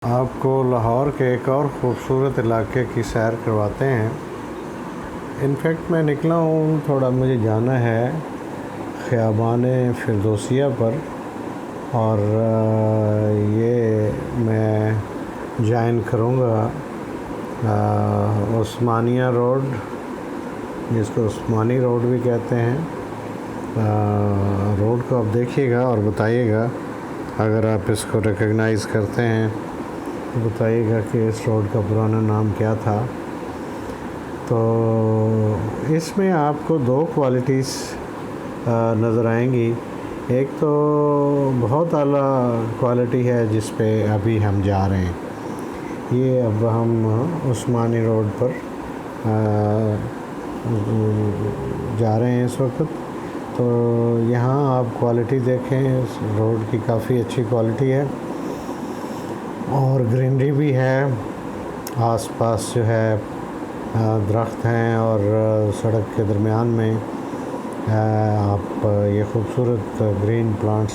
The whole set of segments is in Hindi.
आपको लाहौर के एक और ख़ूबसूरत इलाके की सैर करवाते हैं। इनफैक्ट मैं निकला हूँ, थोड़ा मुझे जाना है ख़ियाबान फ़िरदौसिया पर, और ये मैं जॉइन करूँगा उस्मानिया रोड, जिसको उस्मानी रोड भी कहते हैं। रोड को आप देखिएगा और बताइएगा, अगर आप इसको रिकग्नाइज़ करते हैं तो बताइएगा कि इस रोड का पुराना नाम क्या था। तो इसमें आपको दो क्वालिटीज़ नज़र आएंगी। एक तो बहुत आला क्वालिटी है जिस पे अभी हम जा रहे हैं। ये अब हम उस्मानी रोड पर जा रहे हैं इस वक्त। तो यहाँ आप क्वालिटी देखें, इस रोड की काफ़ी अच्छी क्वालिटी है और ग्रीनरी भी है। आसपास जो है दरख्त हैं और सड़क के दरमियान में आप ये खूबसूरत ग्रीन प्लांट्स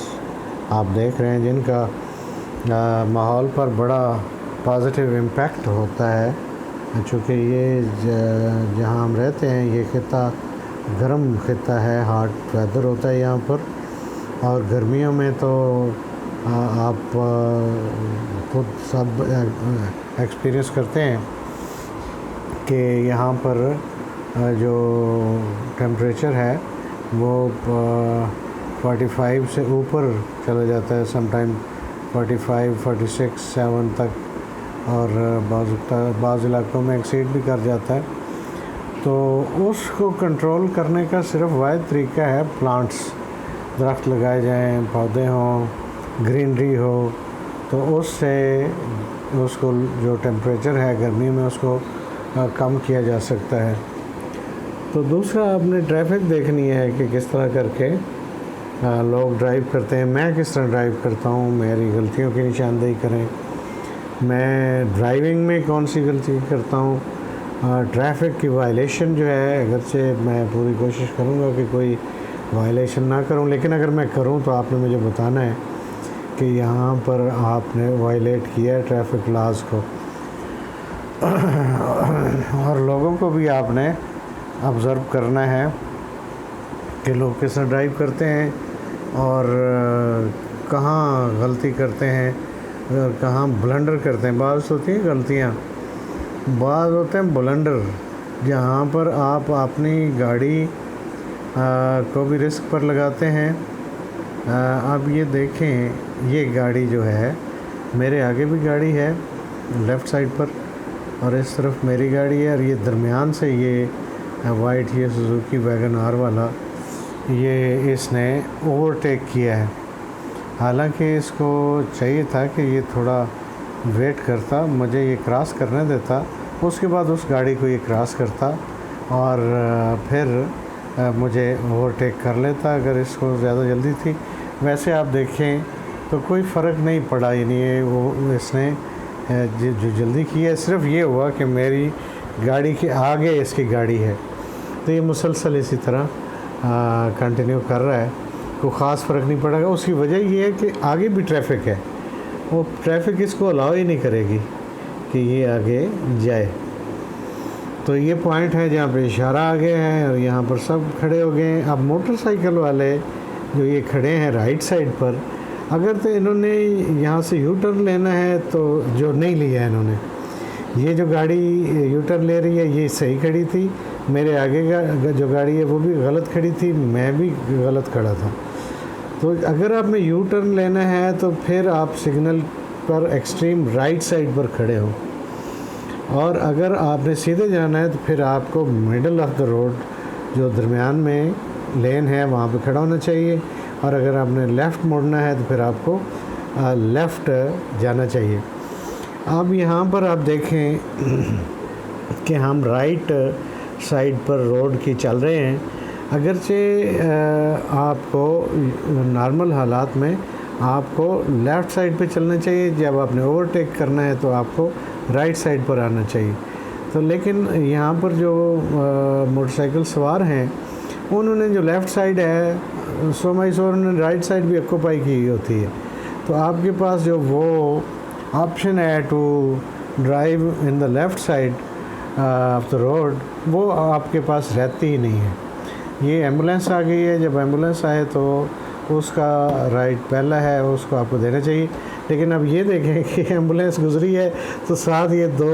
आप देख रहे हैं, जिनका माहौल पर बड़ा पॉजिटिव इम्पैक्ट होता है। चूँकि ये जहाँ हम रहते हैं, ये खिता गर्म खिता है, हॉट वेदर होता है यहाँ पर। और गर्मियों में तो आप खुद सब एक्सपीरियंस करते हैं कि यहाँ पर जो टेम्परेचर है वो 45 से ऊपर चला जाता है, समटाइम 45, 46, 7 तक, और बाज़ इलाकों में एक्सीड भी कर जाता है। तो उसको कंट्रोल करने का सिर्फ वाहिद तरीका है प्लांट्स, दरख्त लगाए जाएं, पौधे हों, ग्रीनरी हो, तो उससे उसको जो टेम्परेचर है गर्मी में उसको कम किया जा सकता है। तो दूसरा, आपने ट्रैफिक देखनी है कि किस तरह करके लोग ड्राइव करते हैं, मैं किस तरह ड्राइव करता हूँ, मेरी गलतियों की निशानदेही करें, मैं ड्राइविंग में कौन सी गलती करता हूँ। ट्रैफिक की वायलेशन जो है, अगरचे मैं पूरी कोशिश करूँगा कि कोई वायलेशन ना करूँ, लेकिन अगर मैं करूँ तो आपने मुझे बताना है कि यहाँ पर आपने वायलेट किया है ट्रैफिक लॉज को। और लोगों को भी आपने ऑब्ज़र्व करना है कि लोग किस तरह ड्राइव करते हैं और कहाँ गलती करते हैं और कहाँ ब्लंडर करते हैं। बाज़ होती हैं गलतियाँ, बाज़ होते हैं ब्लंडर, जहाँ पर आप अपनी गाड़ी को भी रिस्क पर लगाते हैं। आप ये देखें, ये गाड़ी जो है, मेरे आगे भी गाड़ी है लेफ़्ट साइड पर और इस तरफ मेरी गाड़ी है, और ये दरमियान से ये वाइट, ये सुजुकी वैगन आर वाला, ये इसने ओवरटेक किया है। हालांकि इसको चाहिए था कि ये थोड़ा वेट करता, मुझे ये क्रॉस करने देता, उसके बाद उस गाड़ी को ये क्रॉस करता और फिर मुझे ओवरटेक कर लेता अगर इसको ज़्यादा जल्दी थी। वैसे आप देखें तो कोई फ़र्क नहीं पड़ा, यानी वो इसने जो जल्दी किया है, सिर्फ ये हुआ कि मेरी गाड़ी के आगे इसकी गाड़ी है, तो ये मुसलसल इसी तरह कंटिन्यू कर रहा है, कोई ख़ास फ़र्क नहीं पड़ेगा। उसकी वजह ये है कि आगे भी ट्रैफिक है, वो ट्रैफिक इसको अलाउ ही नहीं करेगी कि ये आगे जाए। तो ये पॉइंट है जहाँ पे इशारा आगे है और यहाँ पर सब खड़े हो गए हैं। अब मोटरसाइकिल वाले जो ये खड़े हैं राइट साइड पर, अगर तो इन्होंने यहाँ से यू टर्न लेना है, तो जो नहीं लिया है इन्होंने, ये जो गाड़ी यू टर्न ले रही है ये सही खड़ी थी, मेरे आगे का जो गाड़ी है वो भी गलत खड़ी थी, मैं भी गलत खड़ा था। तो अगर आपने यू टर्न लेना है तो फिर आप सिग्नल पर एक्सट्रीम राइट साइड पर खड़े हो, और अगर आपने सीधे जाना है तो फिर आपको मिडल ऑफ द रोड, जो दरमियान में लेन है, वहाँ पे खड़ा होना चाहिए। और अगर आपने लेफ़्ट मुड़ना है तो फिर आपको लेफ़्ट जाना चाहिए। अब यहाँ पर आप देखें कि हम राइट साइड पर रोड की चल रहे हैं। अगरचे आपको नॉर्मल हालात में आपको लेफ़्ट साइड पे चलना चाहिए, जब आपने ओवरटेक करना है तो आपको राइट साइड पर आना चाहिए। तो लेकिन यहाँ पर जो मोटरसाइकिल सवार हैं, उन्होंने जो लेफ़्ट साइड है सो उन्होंने राइट साइड भी ऑक्यूपाई की होती है। तो आपके पास जो वो ऑप्शन है to drive in the left side of the road, वो आपके पास रहती ही नहीं है। ये एम्बुलेंस आ गई है, जब एम्बुलेंस आए तो उसका राइट पहला है, उसको आपको देना चाहिए। लेकिन अब ये देखें कि एम्बुलेंस गुजरी है तो साथ ये दो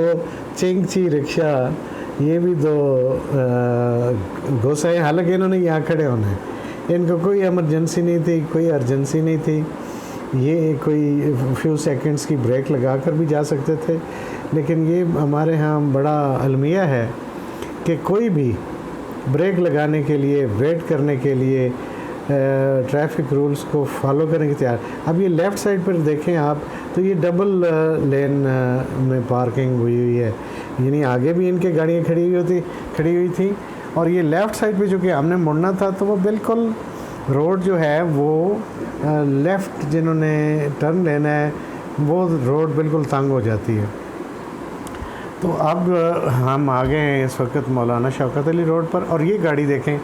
चिंगची रिक्शा, ये भी दो घुस आए, हालांकि इन्होंने यहाँ खड़े होना है, इनको कोई इमरजेंसी नहीं थी, कोई अर्जेंसी नहीं थी, ये कोई फ्यू सेकंड्स की ब्रेक लगा कर भी जा सकते थे। लेकिन ये हमारे यहाँ बड़ा अलमिया है कि कोई भी ब्रेक लगाने के लिए, वेट करने के लिए ट्रैफिक रूल्स को फॉलो करने की तैयार। अब ये लेफ़्ट साइड पर देखें आप तो ये डबल लेन में पार्किंग हुई है, यानी आगे भी इनके गाड़ियाँ खड़ी हुई थी और ये लेफ़्ट साइड पे जो कि हमने मुड़ना था तो वो बिल्कुल रोड जो है वो लेफ़्ट जिन्होंने टर्न लेना है वो रोड बिल्कुल तंग हो जाती है। तो अब हम आ गए हैं इस वक्त मौलाना शौकत अली रोड पर, और ये गाड़ी देखें,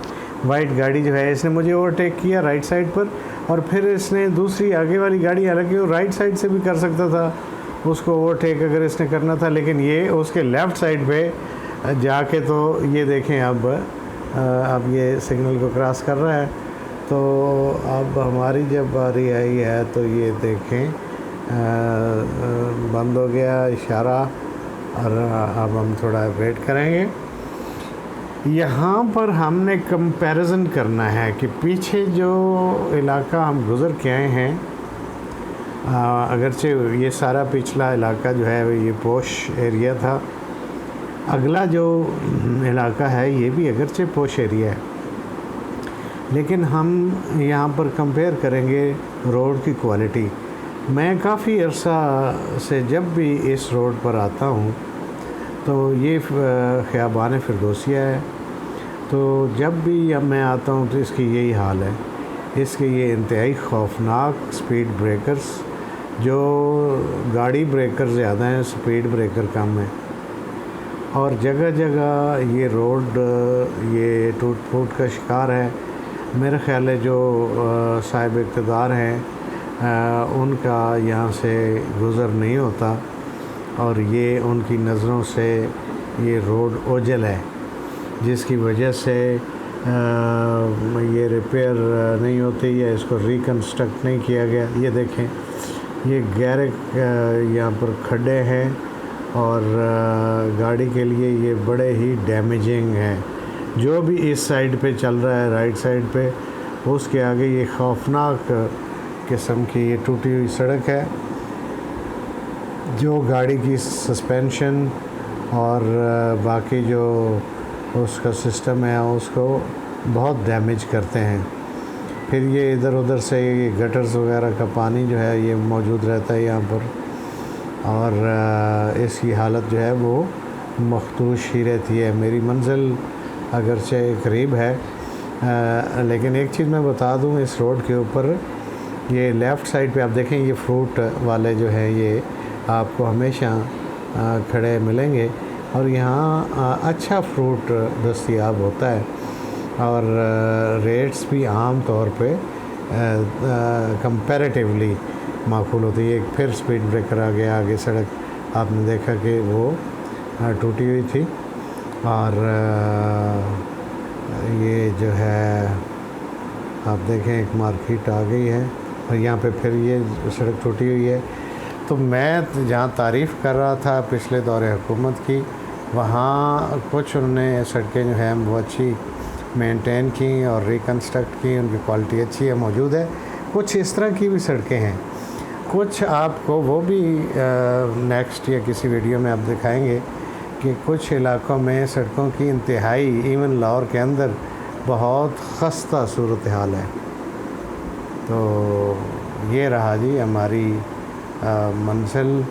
वाइट गाड़ी जो है, इसने मुझे ओवरटेक किया राइट साइड पर, और फिर इसने दूसरी आगे वाली गाड़ी, हालांकि वो राइट साइड से भी कर सकता था उसको ओवरटेक अगर इसने करना था, लेकिन ये उसके लेफ़्ट साइड पे जाके, तो ये देखें अब ये सिग्नल को क्रॉस कर रहा है। तो अब हमारी जब बारी आई है तो ये देखें बंद हो गया इशारा, और अब हम थोड़ा वेट करेंगे। यहाँ पर हमने कंपैरिजन करना है कि पीछे जो इलाका हम गुज़र के आए हैं, अगरचे ये सारा पिछला इलाका जो है ये पोश एरिया था, अगला जो इलाका है ये भी अगरचे पोश एरिया है, लेकिन हम यहाँ पर कंपेयर करेंगे रोड की क्वालिटी। मैं काफ़ी अरसा से जब भी इस रोड पर आता हूँ तो ये ख़ियाबान फ़िरदौसिया है, तो जब भी अब मैं आता हूँ तो इसकी यही हाल है। इसके ये इंतहाई ख़ौफनाक स्पीड ब्रेकर्स, जो गाड़ी ब्रेकर ज़्यादा हैं, स्पीड ब्रेकर कम है, और जगह जगह ये रोड ये टूट फूट का शिकार है। मेरा ख़्याल है जो साहिब इक़्तिदार हैं उनका यहाँ से गुज़र नहीं होता, और ये उनकी नज़रों से ये रोड ओझल है, जिसकी वजह से ये रिपेयर नहीं होती या इसको रिकन्स्ट्रक्ट नहीं किया गया। ये देखें, ये गहरे यहाँ पर खड्डे हैं और गाड़ी के लिए ये बड़े ही डैमेजिंग हैं। जो भी इस साइड पे चल रहा है, राइट साइड पे, उसके आगे ये ख़ौफनाक किस्म की ये टूटी हुई सड़क है, जो गाड़ी की सस्पेंशन और बाकी जो उसका सिस्टम है उसको बहुत डैमेज करते हैं। फिर ये इधर उधर से ये गटर्स वगैरह का पानी जो है ये मौजूद रहता है यहाँ पर, और इसकी हालत जो है वो मखदूश ही रहती है। मेरी मंजिल अगरचे करीब है, लेकिन एक चीज़ मैं बता दूँ, इस रोड के ऊपर ये लेफ़्ट साइड पे आप देखें, ये फ्रूट वाले जो हैं ये आपको हमेशा खड़े मिलेंगे, और यहाँ अच्छा फ्रूट दस्तयाब होता है, और रेट्स भी आम तौर पे कंपैरेटिवली माकूल होती है। एक फिर स्पीड ब्रेकर आ गया, आगे सड़क आपने देखा कि वो टूटी हुई थी, और ये जो है आप देखें एक मार्केट आ गई है, और यहाँ पे फिर ये सड़क टूटी हुई है। तो मैं जहाँ तारीफ़ कर रहा था पिछले दौरे हुकूमत की, वहाँ कुछ उन्होंने सड़कें जो हैं वो अच्छी मेंटेन की और रिकन्स्ट्रक्ट की, उनकी क्वालिटी अच्छी है, मौजूद है। कुछ इस तरह की भी सड़कें हैं, कुछ आपको वो भी नेक्स्ट या किसी वीडियो में आप दिखाएंगे कि कुछ इलाक़ों में सड़कों की इंतहाई, इवन लाहौर के अंदर बहुत खस्ता सूरत हाल है। तो ये रहा जी हमारी मंजिल,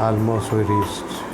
ऑलमोस्ट वी रीच्ड।